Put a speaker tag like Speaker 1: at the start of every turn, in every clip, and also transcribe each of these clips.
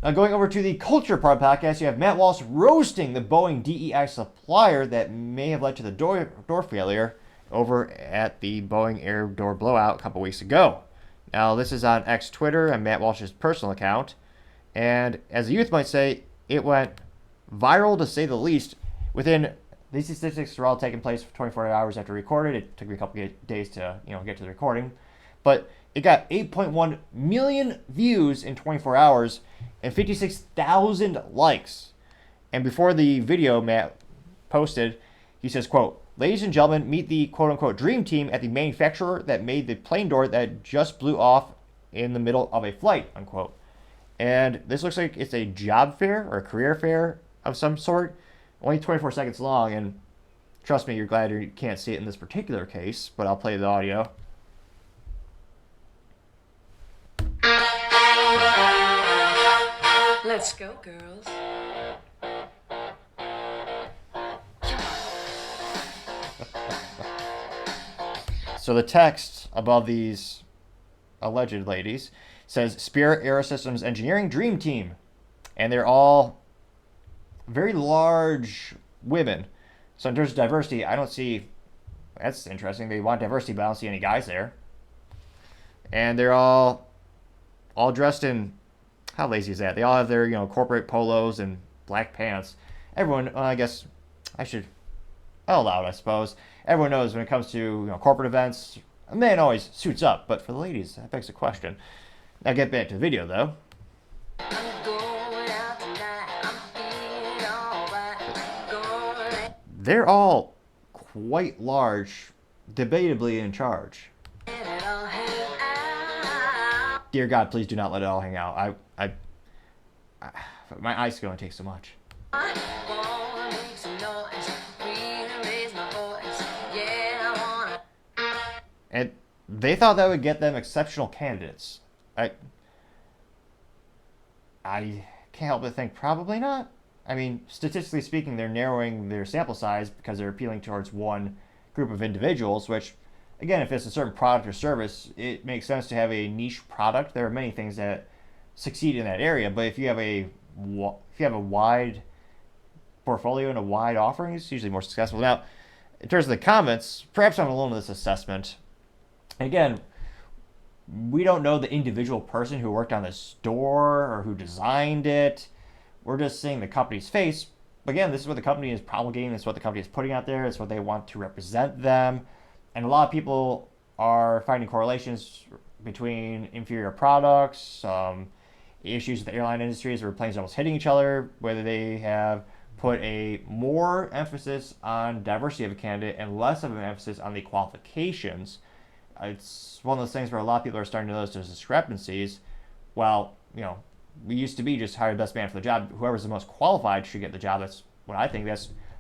Speaker 1: Now, going over to the culture part of the podcast, you have Matt Walsh roasting the Boeing DEI supplier that may have led to the door failure over at the Boeing air door blowout a couple weeks ago. Now, this is on X Twitter and Matt Walsh's personal account. And as the youth might say, it went viral to say the least. Within these statistics are all taking place for 24 hours after recorded. It took me a couple of days to get to the recording, but it got 8.1 million views in 24 hours and 56,000 likes. And before the video Matt posted, he says, quote, "Ladies and gentlemen, meet the quote-unquote dream team at the manufacturer that made the plane door that just blew off in the middle of a flight," unquote. And this looks like it's a job fair or a career fair of some sort. Only 24 seconds long, and trust me, you're glad you can't see it in this particular case, but I'll play the audio.
Speaker 2: Let's go, girls.
Speaker 1: So the text above these alleged ladies says Spirit Aerosystems Engineering Dream Team. And they're all very large women. So in terms of diversity, I don't see... That's interesting. They want diversity, but I don't see any guys there. And they're all dressed in... How lazy is that? They all have their, corporate polos and black pants. Everyone, I guess, I'll allow it, I suppose. Everyone knows when it comes to, corporate events, a man always suits up. But for the ladies, that begs a question. Now get back to the video, though. They're all quite large, debatably in charge. Dear God, please do not let it all hang out. My eyes can only take so much. And they thought that would get them exceptional candidates. I can't help but think probably not. I mean, statistically speaking, they're narrowing their sample size because they're appealing towards one group of individuals, which, again, if it's a certain product or service, it makes sense to have a niche product. There are many things that succeed in that area, but if you have a wide portfolio and a wide offering, it's usually more successful. Now, in terms of the comments, perhaps I'm alone in this assessment. Again, we don't know the individual person who worked on the store or who designed it. We're just seeing the company's face. Again, this is what the company is promulgating. This is what the company is putting out there. It's what they want to represent them. And a lot of people are finding correlations between inferior products, issues with the airline industries where planes are almost hitting each other, whether they have put a more emphasis on diversity of a candidate and less of an emphasis on the qualifications. It's one of those things where a lot of people are starting to notice there's discrepancies. While, we used to be just hire the best man for the job. Whoever's the most qualified should get the job. That's what I think.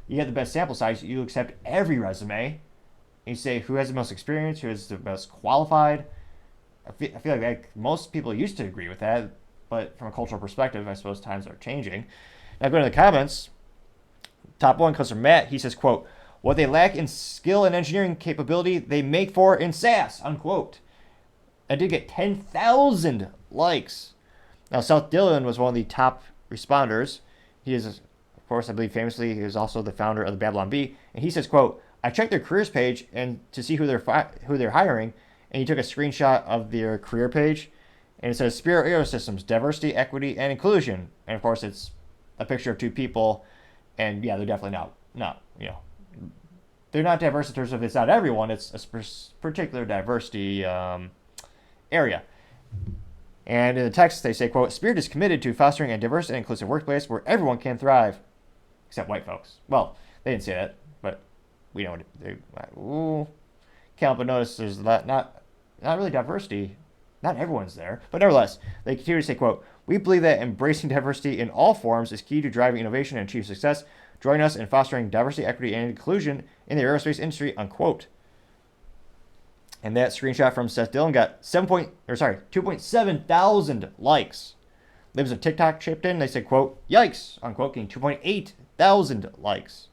Speaker 1: You get the best sample size. You accept every resume. And you say who has the most experience, who is the most qualified. I feel like most people used to agree with that. But from a cultural perspective, I suppose times are changing. Now going to the comments. Top one comes from Matt. He says, quote, "What they lack in skill and engineering capability, they make for in SaaS," unquote. I did get 10,000 likes. Now, South Dillon was one of the top responders. He is, of course, I believe famously, he is also the founder of the Babylon Bee. And he says, quote, "I checked their careers page and to see who they're hiring, and he took a screenshot of their career page, and it says Spirit Aerosystems, diversity, equity, and inclusion." And of course, it's a picture of two people, and yeah, they're definitely not they're not diverse in terms of it's not everyone. It's a particular diversity area. And in the text, they say, quote, "Spirit is committed to fostering a diverse and inclusive workplace where everyone can thrive, except white folks." Well, they didn't say that, but we know they can't help but notice there's not really diversity. Not everyone's there, but nevertheless, they continue to say, quote, "We believe that embracing diversity in all forms is key to driving innovation and achieve success. Join us in fostering diversity, equity, and inclusion in the aerospace industry," unquote. And that screenshot from Seth Dillon got 2.7 thousand likes. Libs of TikTok chipped in. They said, quote, "Yikes," unquote, getting 2.8 thousand likes.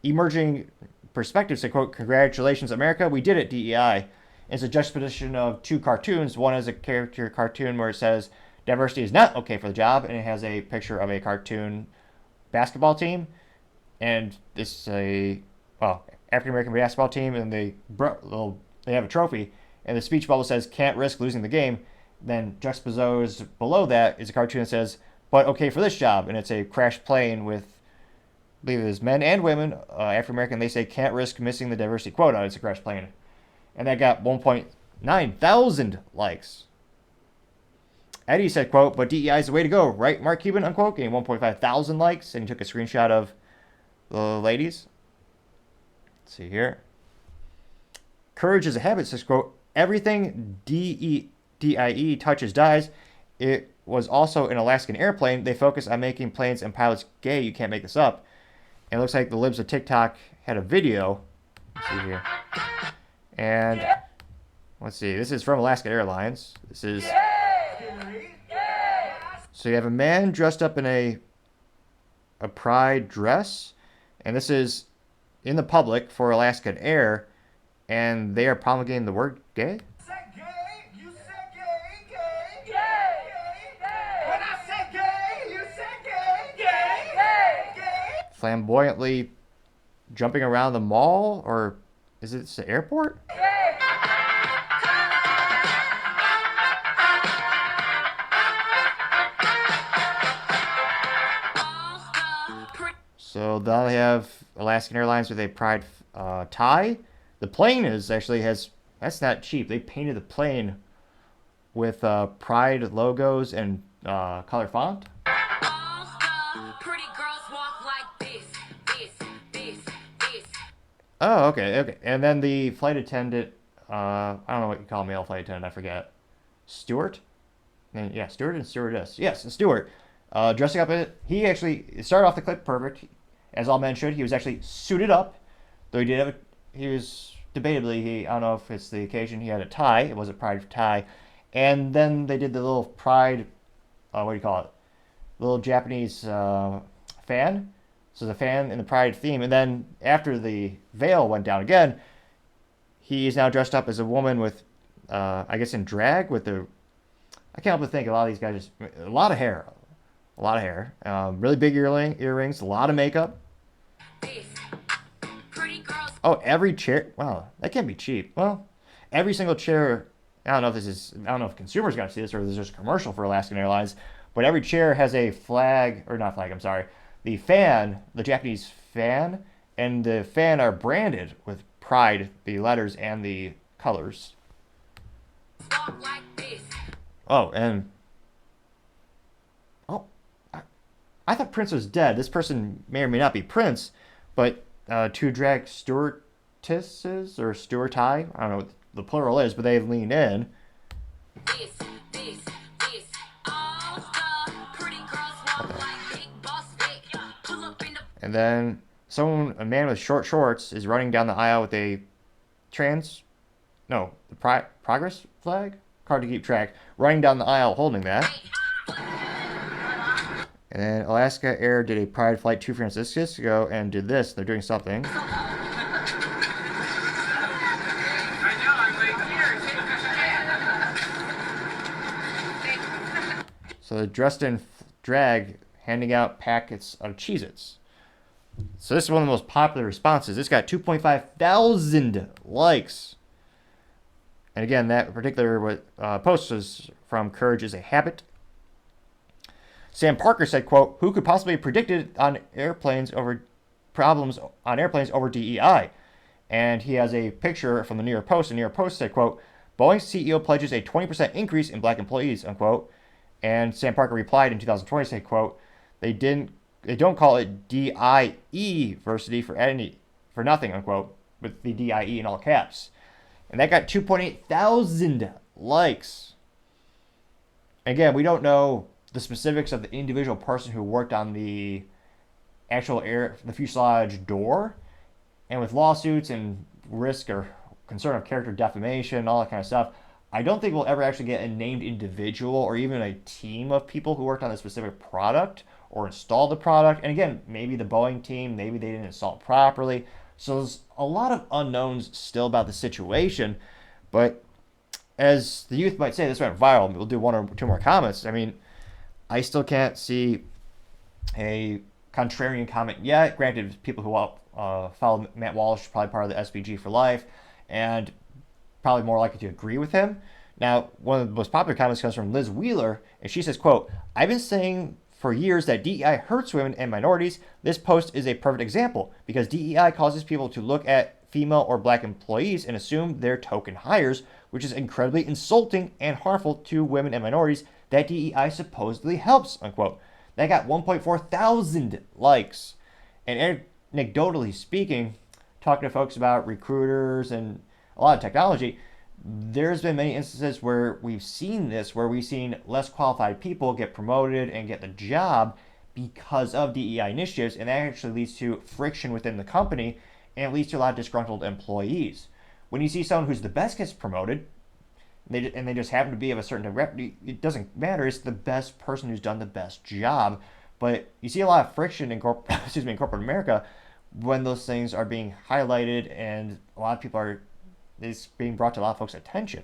Speaker 1: Emerging Perspectives said, quote, "Congratulations, America. We did it, DEI." It's a juxtaposition of two cartoons. One is a character cartoon where it says diversity is not okay for the job, and it has a picture of a cartoon basketball team, and this is a African American basketball team, and they have a trophy, and the speech bubble says can't risk losing the game. Then juxtaposed below that is a cartoon that says but okay for this job, and it's a crashed plane with I believe it is men and women, African American. They say can't risk missing the diversity quota. It's a crashed plane, and that got 1.9 thousand likes. Eddie said, quote, but DEI is the way to go, right, Mark Cuban, unquote, getting 1.5 thousand likes, and he took a screenshot of the ladies. Let's see here. Courage is a habit, says, quote, everything DIE touches dies. It was also an Alaskan airplane. They focus on making planes and pilots gay. You can't make this up. And it looks like the libs of TikTok had a video. Let's see here. And let's see. This is from Alaska Airlines. This is... So you have a man dressed up in a pride dress, and this is in the public for Alaskan Air, and they are promulgating the word gay.
Speaker 2: You said gay. When I said gay, you said gay.
Speaker 1: Flamboyantly jumping around the mall, or is it the airport? So now they have Alaskan Airlines with a pride tie. The plane that's not cheap. They painted the plane with pride logos and color font.
Speaker 2: Pretty girls walk like this.
Speaker 1: Oh, okay. And then the flight attendant, I don't know what you call a male flight attendant, I forget. Stewart? Yeah, Stewart and stewardess. Yes, Stewart. Dressing up in it. He actually started off the clip perfect, as all men should. He was actually suited up, though he was debatably, I don't know if it's the occasion, he had a tie. It was a pride tie. And then they did the little pride, what do you call it? Little Japanese fan. So the fan in the pride theme. And then after the veil went down again, he is now dressed up as a woman with, I guess in drag with the, I can't help but think a lot of these guys, a lot of hair. Really big earrings, a lot of makeup. Oh, every chair. Wow, that can't be cheap. Well, every single chair. I don't know if consumers got to see this or there's just a commercial for Alaskan Airlines, but every chair has a flag, or not flag, I'm sorry. The fan, the Japanese fan, and the fan are branded with pride, the letters and the colors. Oh, and I thought Prince was dead. This person may or may not be Prince, but two drag stewardesses or stewardess, I don't know what the plural is, but they lean in. And then a man with short shorts is running down the aisle with a progress flag? Hard to keep track. Running down the aisle holding that. And then Alaska Air did a pride flight to San Francisco and did this. They're doing something. So they're dressed in drag, handing out packets of Cheez-Its. So this is one of the most popular responses. This got 2.5 thousand likes. And again, that particular post was from Courage is a Habit. Sam Parker said, quote, who could possibly have predicted on problems on airplanes over DEI? And he has a picture from the New York Post. The New York Post said, quote, Boeing's CEO pledges a 20% increase in black employees, unquote. And Sam Parker replied in 2020, said, quote, they don't call it DIE versity for nothing, unquote, with the DIE in all caps. And that got 2.8 thousand likes. Again, we don't know the specifics of the individual person who worked on the actual the fuselage door, and with lawsuits and risk or concern of character defamation and all that kind of stuff, I don't think we'll ever actually get a named individual or even a team of people who worked on a specific product or installed the product. And again, maybe the Boeing team, maybe they didn't install it properly. So there's a lot of unknowns still about the situation, but as the youth might say, this went viral. We'll do one or two more comments. I mean, I still can't see a contrarian comment yet. Granted, people who follow Matt Walsh, probably part of the SVG for life, and probably more likely to agree with him. Now, one of the most popular comments comes from Liz Wheeler, and she says, quote, I've been saying for years that DEI hurts women and minorities. This post is a perfect example because DEI causes people to look at female or black employees and assume they're token hires, which is incredibly insulting and harmful to women and minorities that DEI supposedly helps, unquote. That got 1.4 thousand likes. And anecdotally speaking, talking to folks about recruiters and a lot of technology, there's been many instances where we've seen this, where we've seen less qualified people get promoted and get the job because of DEI initiatives, and that actually leads to friction within the company, and it leads to a lot of disgruntled employees. When you see someone who's the best gets promoted, and they just happen to be of a certain direction, it doesn't matter. It's the best person who's done the best job. But you see a lot of friction in in corporate America when those things are being highlighted, and a lot of people are is being brought to a lot of folks' attention.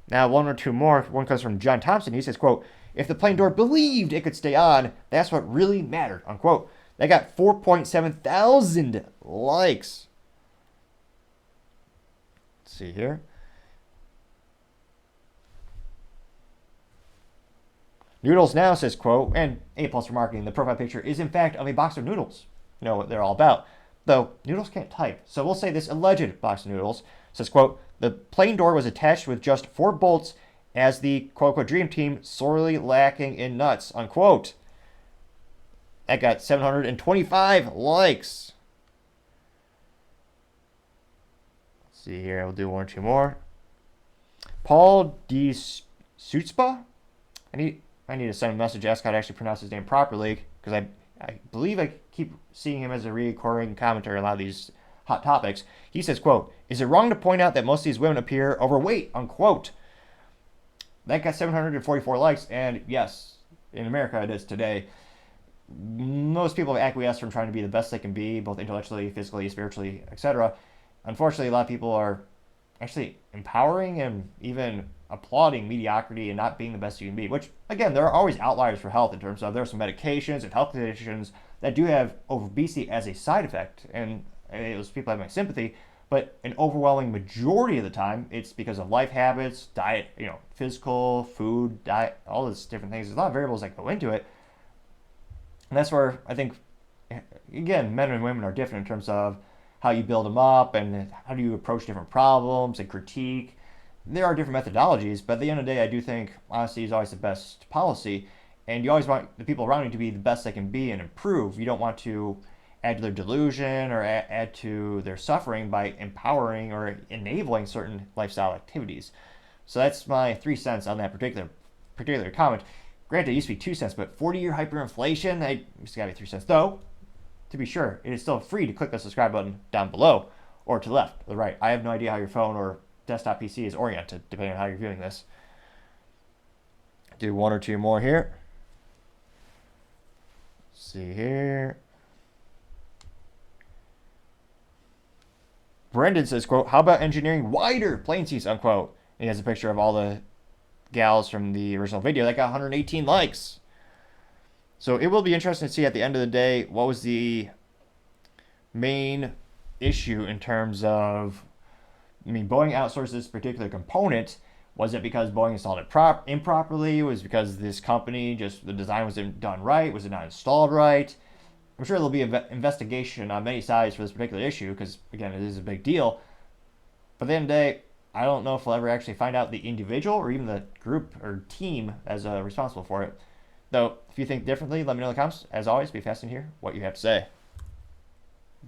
Speaker 1: Now, one or two more. One comes from John Thompson. He says, quote, if the plane door believed it could stay on, that's what really mattered, unquote. That got 4.7 thousand likes. Let's see here. Noodles Now says, quote, and A+ for marketing, the profile picture is in fact of a box of noodles. You know what they're all about. Though noodles can't type, so we'll say this alleged box of noodles says, quote, the plane door was attached with just 4 bolts as the quote-unquote dream team sorely lacking in nuts, unquote. That got 725 likes. Let's see here, we'll do one or two more. Paul D. Suitspa? I need to send a message, ask how to actually pronounce his name properly, because I believe I keep seeing him as a recurring commentator on a lot of these hot topics. He says, quote, is it wrong to point out that most of these women appear overweight, unquote? That got 744 likes, and yes, in America it is today. Most people have acquiesced from trying to be the best they can be, both intellectually, physically, spiritually, etc. Unfortunately, a lot of people are actually empowering and even applauding mediocrity and not being the best you can be, which, again, there are always outliers for health in terms of there are some medications and health conditions that do have obesity as a side effect, and those people have my sympathy, but an overwhelming majority of the time, it's because of life habits, diet, physical, food, diet, all those different things. There's a lot of variables that go into it, and that's where I think, again, men and women are different in terms of how you build them up and how do you approach different problems and critique. There are different methodologies, but at the end of the day, I do think honesty is always the best policy, and you always want the people around you to be the best they can be and improve. You don't want to add to their delusion or add to their suffering by empowering or enabling certain lifestyle activities. So that's my 3 cents on that particular comment. Granted, it used to be 2 cents, but 40-year hyperinflation, it's got to be 3 cents. Though, to be sure, it is still free to click the subscribe button down below or to the left or the right. I have no idea how your phone or desktop PC is oriented, depending on how you're viewing this. Do one or two more here. Let's see here. Brendan says, quote, how about engineering wider plane seats, unquote. And he has a picture of all the gals from the original video that got 118 likes. So it will be interesting to see at the end of the day what was the main issue in terms of, Boeing outsourced this particular component. Was it because Boeing installed it improperly? Was it because this company, the design wasn't done right? Was it not installed right? I'm sure there'll be an investigation on many sides for this particular issue because, again, it is a big deal. But at the end of the day, I don't know if we'll ever actually find out the individual or even the group or team as responsible for it. Though, if you think differently, let me know in the comments. As always, be fascinated to hear what you have to say.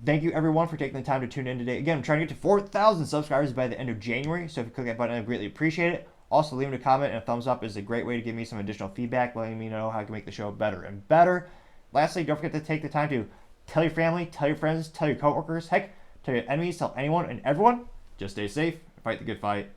Speaker 1: Thank you, everyone, for taking the time to tune in today. Again, I'm trying to get to 4,000 subscribers by the end of January, so if you click that button, I'd greatly appreciate it. Also, leaving a comment and a thumbs up is a great way to give me some additional feedback, letting me know how I can make the show better and better. Lastly, don't forget to take the time to tell your family, tell your friends, tell your coworkers, heck, tell your enemies, tell anyone and everyone. Just stay safe and fight the good fight.